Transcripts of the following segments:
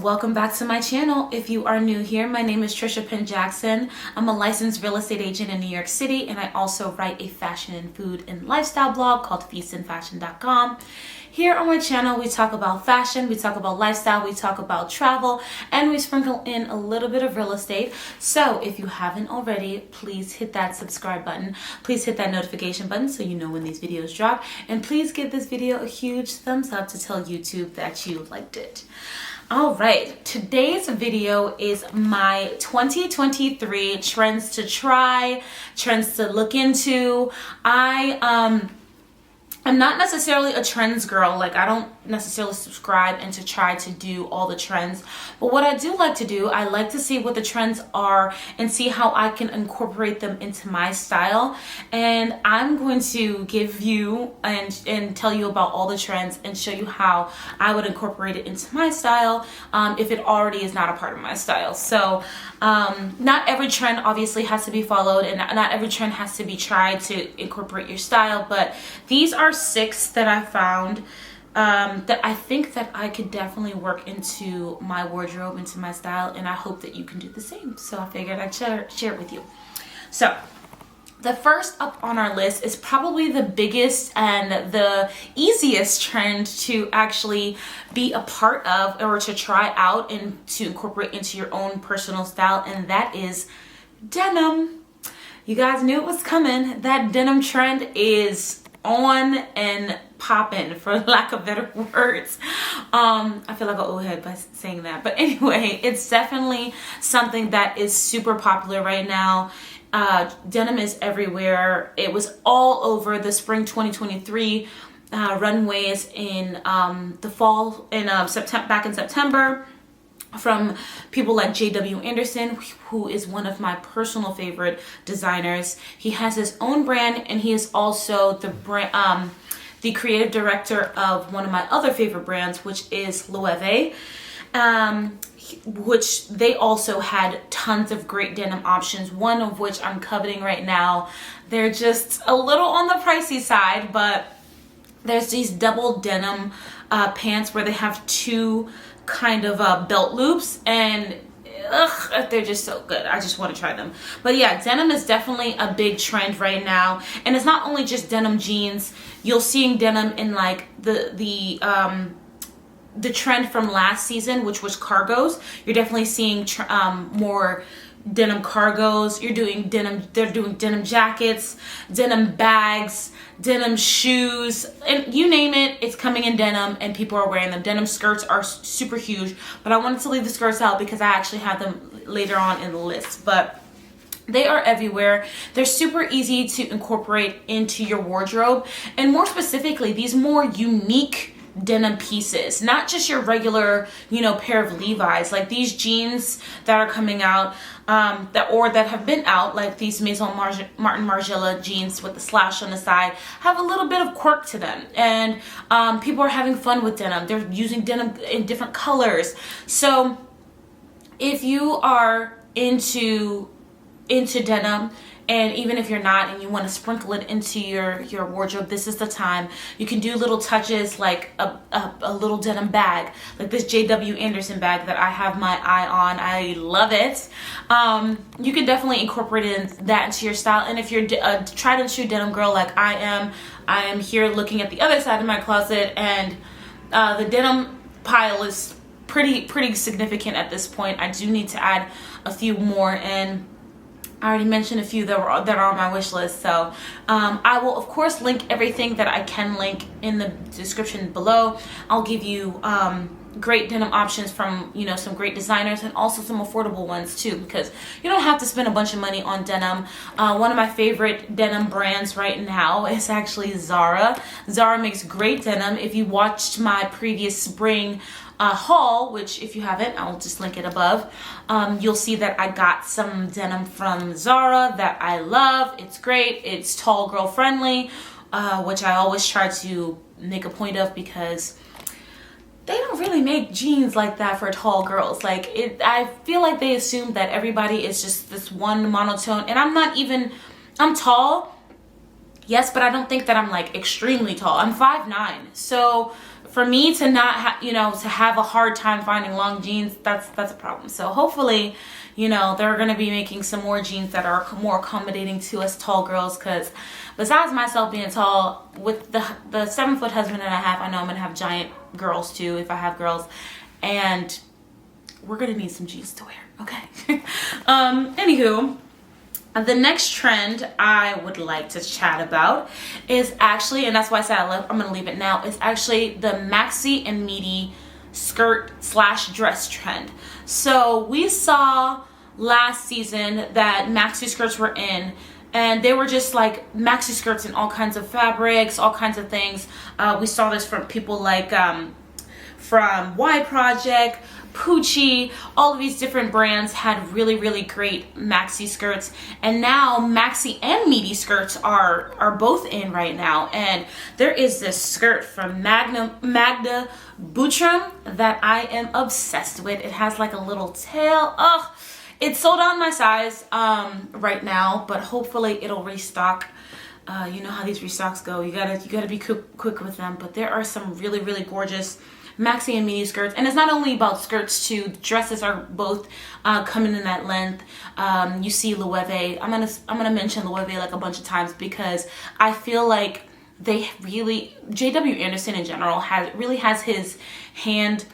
welcome back to my channel. If you are new here, my name is Trisha Penn Jackson. I'm a licensed real estate agent in New York City, and I also write a fashion and food and lifestyle blog called feastandfashion.com. Here on my channel, we talk about fashion, we talk about lifestyle, we talk about travel, and we sprinkle in a little bit of real estate. So if you haven't already, please hit that subscribe button. Please hit that notification button so you know when these videos drop. And please give this video a huge thumbs up to tell YouTube that you liked it. All right, today's video is my 2023 trends to try, trends to look into. I'm not necessarily a trends girl. Like, I don't necessarily subscribe and to try to do all the trends. But what I do like to do, I like to see what the trends are and see how I can incorporate them into my style. And I'm going to give you and tell you about all the trends and show you how I would incorporate it into my style if it already is not a part of my style. So not every trend obviously has to be followed, and not every trend has to be tried to incorporate your style, but these are 6 that I found that I think that I could definitely work into my wardrobe, into my style, and I hope that you can do the same. So I figured I'd share it with you. So the first up on our list is probably the biggest and the easiest trend to actually be a part of or to try out and to incorporate into your own personal style, and that is denim. You guys knew it was coming. That denim trend is on and popping, for lack of better words. I feel like an old head by saying that, but anyway, it's definitely something that is super popular right now. Denim is everywhere. It was all over the spring 2023 runways in the fall in back in September, from people like J.W. Anderson, who is one of my personal favorite designers. He has his own brand, and he is also the creative director of one of my other favorite brands, which is Loewe, which they also had tons of great denim options, one of which I'm coveting right now. They're just a little on the pricey side, but there's these double denim pants where they have 2 kind of belt loops, and they're just so good. I just want to try them. But yeah, denim is definitely a big trend right now, and it's not only just denim jeans. You'll see denim in like the trend from last season, which was cargos. You're definitely seeing more denim cargos. You're doing denim. They're doing denim jackets, denim bags, denim shoes, and you name it, it's coming in denim, and people are wearing them. Denim skirts are super huge, but I wanted to leave the skirts out because I actually have them later on in the list. But they are everywhere. They're super easy to incorporate into your wardrobe, and more specifically, these more unique denim pieces, not just your regular, pair of Levi's. Like these jeans that are coming out, that have been out, like these Maison Martin Margiela jeans with the slash on the side, have a little bit of quirk to them, and people are having fun with denim. They're using denim in different colors. So if you are into denim, and even if you're not and you want to sprinkle it into your wardrobe, this is the time. You can do little touches like a little denim bag, like this J.W. Anderson bag that I have my eye on. I love it. You can definitely incorporate that into your style. And if you're a tried and true denim girl like I am here looking at the other side of my closet, and the denim pile is pretty significant at this point. I do need to add a few more, and I already mentioned a few that are on my wish list. So I will, of course, link everything that I can link in the description below. I'll give you great denim options from, some great designers, and also some affordable ones too, because you don't have to spend a bunch of money on denim. One of my favorite denim brands right now is actually Zara. Zara makes great denim. If you watched my previous spring haul, which if you haven't, I'll just link it above, you'll see that I got some denim from Zara that I love. It's great. It's tall girl friendly, which I always try to make a point of, because they don't really make jeans like that for tall girls. I feel like they assume that everybody is just this one monotone, and I'm tall, Yes, but I don't think that I'm like extremely tall. I'm 5'9". So for me to not to have a hard time finding long jeans, that's a problem. So hopefully, they're going to be making some more jeans that are more accommodating to us tall girls, because besides myself being tall, with the 7-foot husband that I have, I know I'm going to have giant girls too if I have girls, and we're going to need some jeans to wear, okay? Anywho, the next trend I would like to chat about is actually, and that's why I said I'm going to leave it now, is actually the Maxi and Midi skirt/dress trend. So we saw last season that maxi skirts were in, and they were just like maxi skirts in all kinds of fabrics, all kinds of things. We saw this from people like from Y Project, Poochie, all of these different brands had really, really great maxi skirts, and now Maxi and Midi skirts are both in right now. And there is this skirt from Magda Butrym that I am obsessed with. It has like a little tail. Ugh, it's sold out in my size right now, but hopefully it'll restock. You know how these restocks go. You gotta be quick with them. But there are some really, really gorgeous Maxi and Midi skirts, and it's not only about skirts too. Dresses are both coming in that length. You see Loewe. I'm gonna mention Loewe like a bunch of times, because I feel like they really, J.W. Anderson in general really has his hand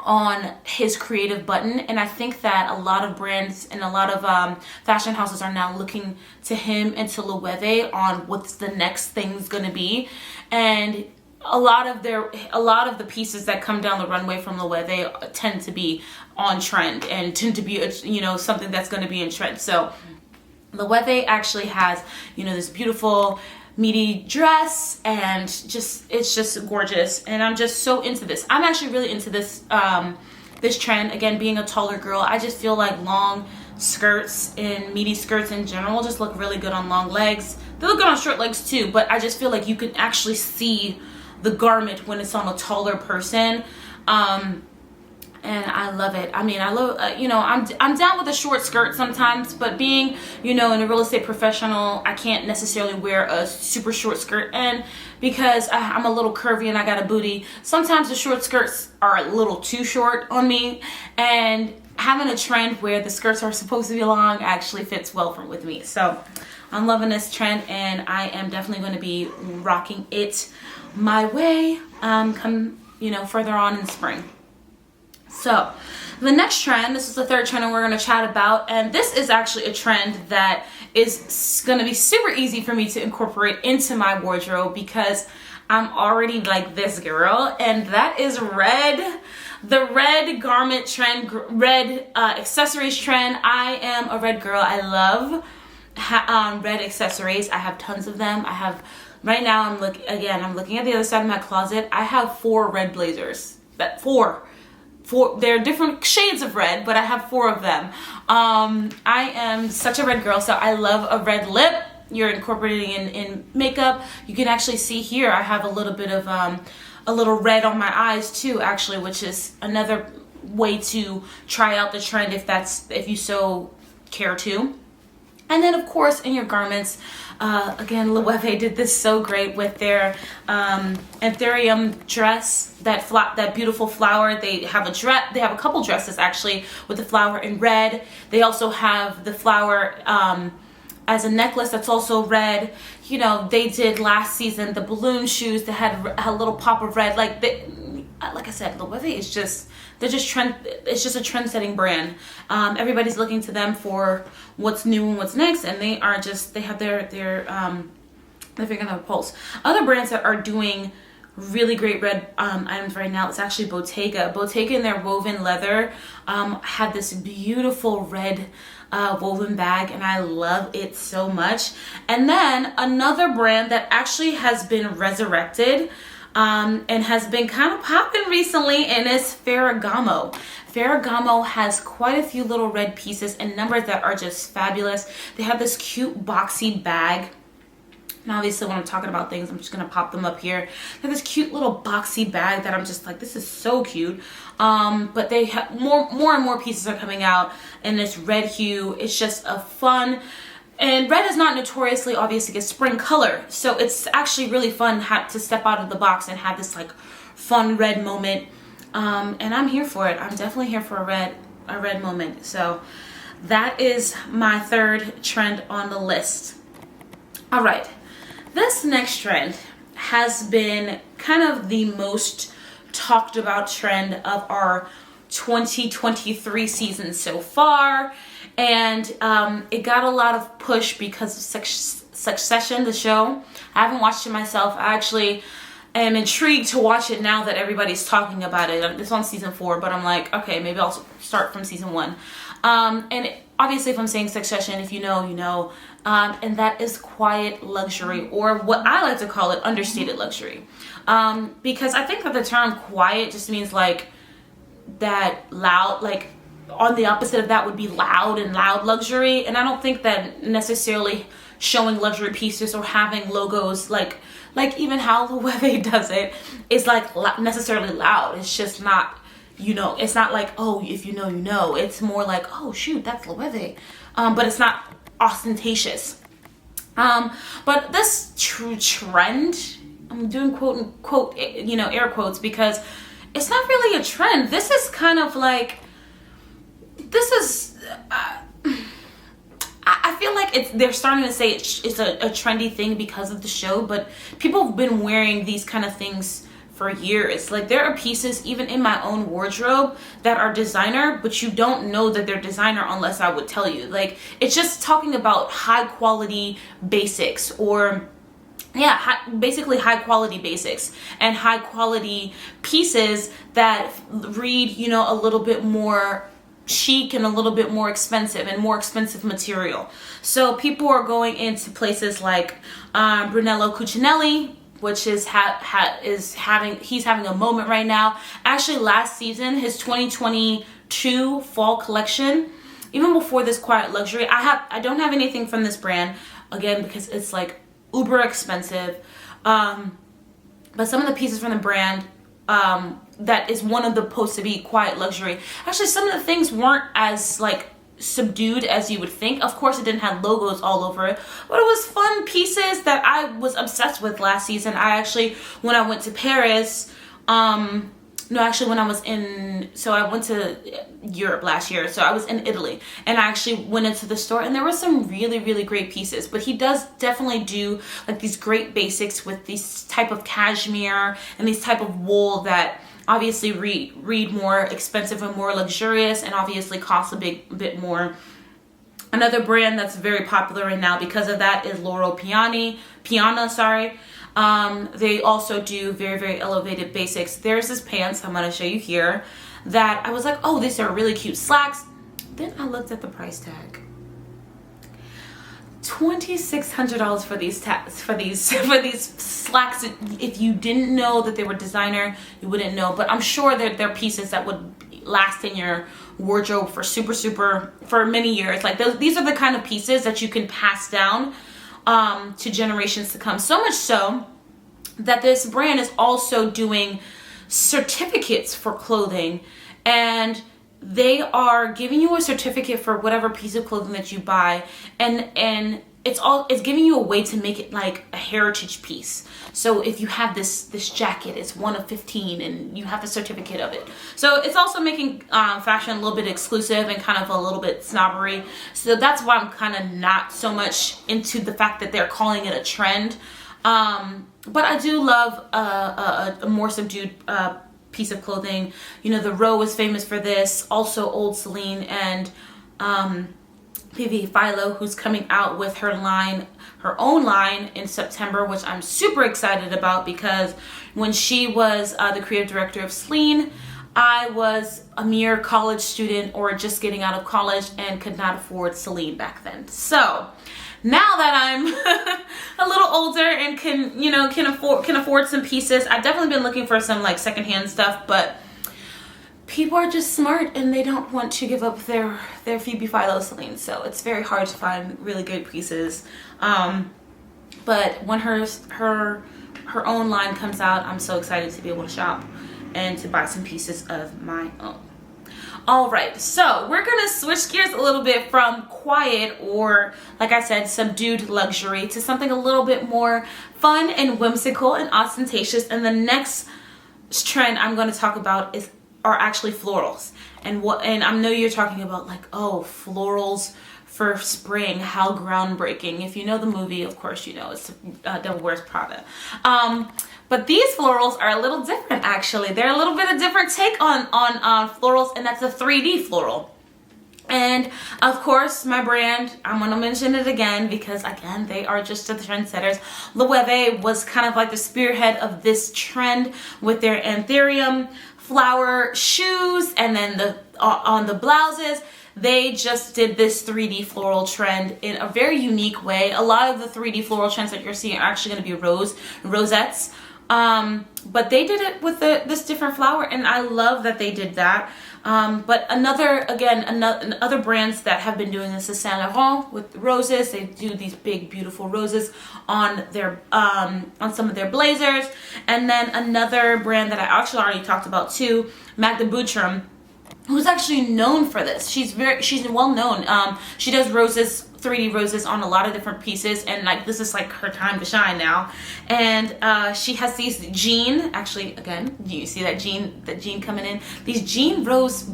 on his creative button, and I think that a lot of brands and a lot of fashion houses are now looking to him and to Loewe on what's the next thing's gonna be. And a lot of the pieces that come down the runway from Loewe tend to be on trend and tend to be something that's going to be in trend. So Loewe actually has this beautiful midi dress, and it's just gorgeous, and I'm just so into this. I'm actually really into this this trend. Again, being a taller girl, I just feel like long skirts and midi skirts in general just look really good on long legs. They look good on short legs too, but I just feel like you can actually see the garment when it's on a taller person, and I love it. I mean, I love I'm down with a short skirt sometimes, but being in a real estate professional, I can't necessarily wear a super short skirt, and because I'm a little curvy and I got a booty, sometimes the short skirts are a little too short on me, and having a trend where the skirts are supposed to be long actually fits well with me. So I'm loving this trend, and I am definitely going to be rocking it my way come further on in spring. So the next trend, this is the third trend that we're going to chat about, and this is actually a trend that is going to be super easy for me to incorporate into my wardrobe, because I'm already like this girl, and that is red. The red garment trend, red accessories trend. I am a red girl. I love red accessories. I have tons of them. Right now, I'm looking at the other side of my closet. I have 4 red blazers. They're different shades of red, but I have 4 of them. I am such a red girl, so I love a red lip. You're incorporating in makeup. You can actually see here, I have a little bit of a little red on my eyes too, actually, which is another way to try out the trend if you so care to. And then, of course, in your garments, again, Loewe did this so great with their Ethereum dress, that beautiful flower. They have a couple dresses actually with the flower in red. They also have the flower as a necklace that's also red. They did last season the balloon shoes that had a little pop of red. Like I said, Loewe is just. It's just a trend-setting brand. Everybody's looking to them for what's new and what's next, and they have their finger on the pulse. Other brands that are doing really great red items right now, it's actually Bottega. Bottega in their woven leather had this beautiful red woven bag, and I love it so much. And then another brand that actually has been resurrected and has been kind of popping recently, and it's Ferragamo. Ferragamo has quite a few little red pieces and numbers that are just fabulous. They have this cute boxy bag. And obviously when I'm talking about things, I'm just going to pop them up here. They have this cute little boxy bag that I'm just like, this is so cute. But they have more and more pieces are coming out in this red hue. It's just a fun And red is not notoriously obviously a spring color, so it's actually really fun to step out of the box and have this like fun red moment. And I'm here for it. I'm definitely here for a red moment. So that is my third trend on the list. All right, this next trend has been kind of the most talked about trend of our 2023 season so far, and it got a lot of push because of Succession, the show. I haven't watched it myself. I actually am intrigued to watch it now that everybody's talking about it. It's on season 4, but I'm like, okay, maybe I'll start from season 1. Obviously, if I'm saying Succession, if you know, you know. And that is quiet luxury, or what I like to call it, understated luxury. Because I think that the term quiet just means like that loud, like on the opposite of that would be loud and loud luxury. And I don't think that necessarily showing luxury pieces or having logos like even how Loewe does it is like necessarily loud. It's just not, you know, it's not like, oh, if you know, you know. It's more like, oh shoot, that's Loewe. But it's not ostentatious. But this true trend, I'm doing quote unquote, you know, air quotes, because it's not really a trend. This is kind of like, this is, I feel like they're starting to say it's a trendy thing because of the show, but people have been wearing these kind of things for years. Like, there are pieces even in my own wardrobe that are designer, but you don't know that they're designer unless I would tell you. Like, it's just talking about high quality basics, or basically high quality basics and high quality pieces that read, you know, a little bit more chic and a little bit more expensive and more expensive material. So people are going into places like Brunello Cucinelli, which is he's having a moment right now. Actually, last season, his 2022 fall collection, even before this quiet luxury, I don't have anything from this brand, again, because it's like uber expensive. But some of the pieces from the brand, that is one of the supposed to be quiet luxury. Actually, some of the things weren't as like subdued as you would think. Of course, it didn't have logos all over it, but it was fun pieces that I was obsessed with last season. I actually, when I went to Paris, I went to Europe last year, so I was in Italy, and I actually went into the store, and there were some really, really great pieces. But he does definitely do like these great basics with these type of cashmere and these type of wool that obviously read more expensive and more luxurious, and obviously cost a bit more. Another brand that's very popular right now because of that is Loro Piana. They also do very, very elevated basics. There's this pants I'm going to show you here that I was like, oh, these are really cute slacks. Then I looked at the price tag. $2,600 for these slacks. If you didn't know that they were designer, you wouldn't know. But I'm sure that they're pieces that would last in your wardrobe for many years. Like these are the kind of pieces that you can pass down to generations to come. So much so that this brand is also doing certificates for clothing, and they are giving you a certificate for whatever piece of clothing that you buy, and it's giving you a way to make it like a heritage piece. So if you have this jacket, it's 1 of 15, and you have the certificate of it. So it's also making fashion a little bit exclusive and kind of a little bit snobbery. So that's why I'm kind of not so much into the fact that they're calling it a trend. But I do love a more subdued piece of clothing. You know, the Row is famous for this. Also Old Celine and PV Philo, who's coming out with her own line in September, which I'm super excited about, because when she was the creative director of Celine, I was a mere college student or just getting out of college and could not afford Celine back then. So now that I'm a little older and can afford some pieces, I've definitely been looking for some like secondhand stuff, but people are just smart and they don't want to give up their Phoebe Philo Celine, so it's very hard to find really good pieces. But when her own line comes out, I'm so excited to be able to shop and to buy some pieces of my own. All right, so we're gonna switch gears a little bit from quiet, or like I said, subdued luxury, to something a little bit more fun and whimsical and ostentatious. And the next trend I'm going to talk about are actually florals. And I know you're talking about like, oh, florals for spring, how groundbreaking. If you know the movie, of course you know it's Devil Wears Prada. But these florals are a little different, actually. They're a little bit of different take on florals, and that's a 3D floral. And of course, my brand, I'm going to mention it again because, again, they are just the trendsetters. Loewe was kind of like the spearhead of this trend with their anthurium flower shoes, and then on the blouses, they just did this 3D floral trend in a very unique way. A lot of the 3D floral trends that you're seeing are actually going to be rosettes. But they did it with this different flower, and I love that they did that. But other brands that have been doing this is Saint Laurent with roses. They do these big, beautiful roses on their on some of their blazers. And then another brand that I actually already talked about too, Magda Butrym, who's actually known for this. She's well known. She does roses, 3D roses on a lot of different pieces, and like this is like her time to shine now. And she has these jean, actually, again, you see that jean coming in, these jean rose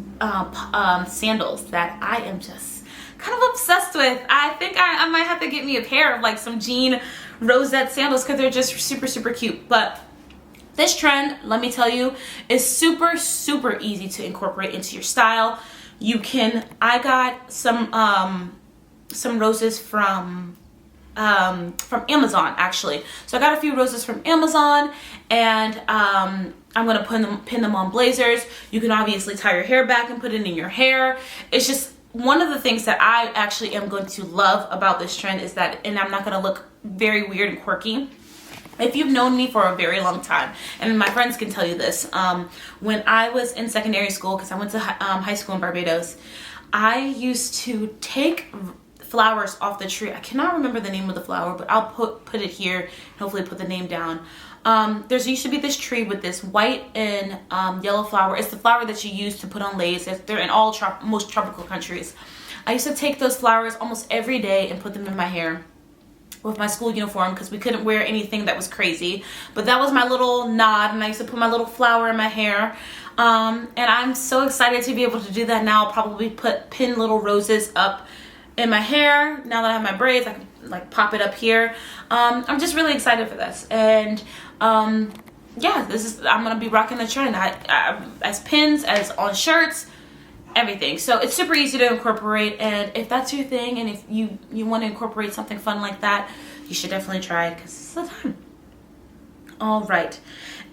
sandals that I am just kind of obsessed with. I think I might have to get me a pair of like some jean rosette sandals because they're just super, super cute. But this trend, let me tell you, is super, super easy to incorporate into your style. I got some roses from Amazon, actually. So I got a few roses from Amazon, and I'm gonna pin them on blazers. You can obviously tie your hair back and put it in your hair. It's just one of the things that I actually am going to love about this trend is that, and I'm not gonna look very weird and quirky. If you've known me for a very long time, and my friends can tell you this, when I was in secondary school, because I went to high school in Barbados, I used to take flowers off the tree. I cannot remember the name of the flower, but I'll put it here and hopefully put the name down. There used to be this tree with this white and yellow flower. It's the flower that you use to put on lace. They're in most tropical countries. I used to take those flowers almost every day and put them in my hair with my school uniform because we couldn't wear anything that was crazy. But that was my little nod, and I used to put my little flower in my hair. And I'm so excited to be able to do that now. I'll probably pin little roses up in my hair. Now that I have my braids, I can like pop it up here. I'm just really excited for this. And yeah, I'm gonna be rocking the trend. As pins, as on shirts, everything. So it's super easy to incorporate, and if that's your thing, and if you want to incorporate something fun like that, you should definitely try it because it's the time. All right,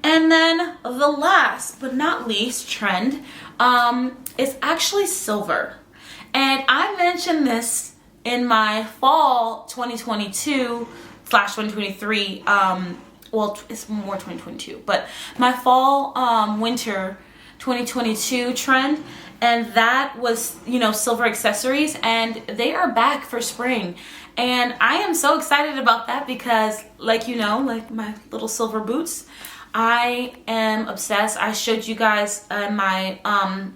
and then the last but not least trend is actually silver. And I mentioned this in my fall 2022/2023, well, it's more 2022, but my fall winter 2022 trend, and that was, silver accessories, and they are back for spring. And I am so excited about that because, like my little silver boots, I am obsessed. I showed you guys my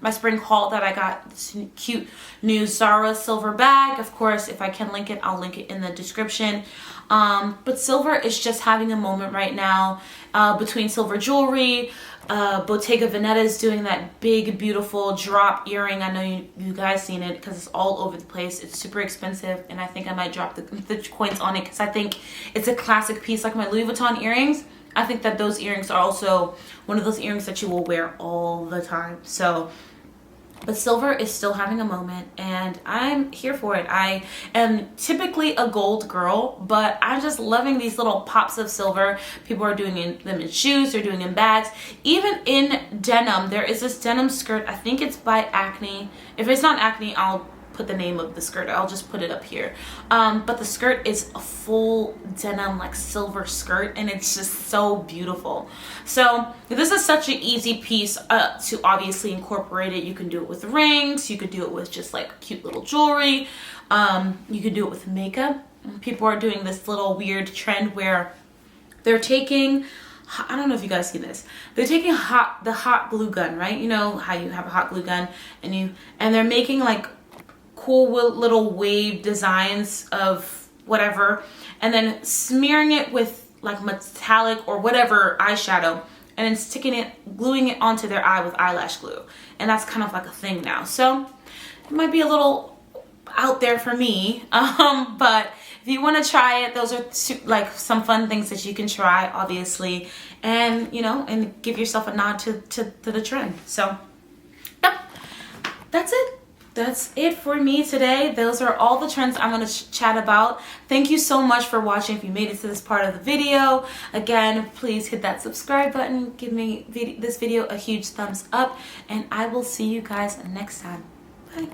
my spring haul that I got this cute new Zara silver bag. Of course, if I can link it, I'll link it in the description. But silver is just having a moment right now between silver jewelry. Bottega Veneta is doing that big, beautiful drop earring. I know you guys seen it because it's all over the place. It's super expensive, and I think I might drop the coins on it because I think it's a classic piece, like my Louis Vuitton earrings. I think that those earrings are also one of those earrings that you will wear all the time. So, but silver is still having a moment, and I'm here for it. I am typically a gold girl, but I'm just loving these little pops of silver. People are doing them in shoes, they're doing in bags, even in denim. There is this denim skirt, I think it's by Acne. If it's not Acne, I'll put the name of the skirt. I'll just put it up here. But the skirt is a full denim, like silver skirt, and it's just so beautiful. So this is such an easy piece to obviously incorporate it. You can do it with rings. You could do it with just like cute little jewelry. You could do it with makeup. People are doing this little weird trend where they're taking I don't know if you guys see this. They're taking the hot glue gun, right? You know how you have a hot glue gun and they're making like cool little wave designs of whatever, and then smearing it with like metallic or whatever eyeshadow, and then gluing it onto their eye with eyelash glue. And that's kind of like a thing now. So it might be a little out there for me, but if you want to try it, those are like some fun things that you can try, obviously, and and give yourself a nod to the trend. So yeah, that's it. That's it for me today. Those are all the trends I'm going to chat about. Thank you so much for watching. If you made it to this part of the video, again, please hit that subscribe button. Give me this video a huge thumbs up, and I will see you guys next time. Bye.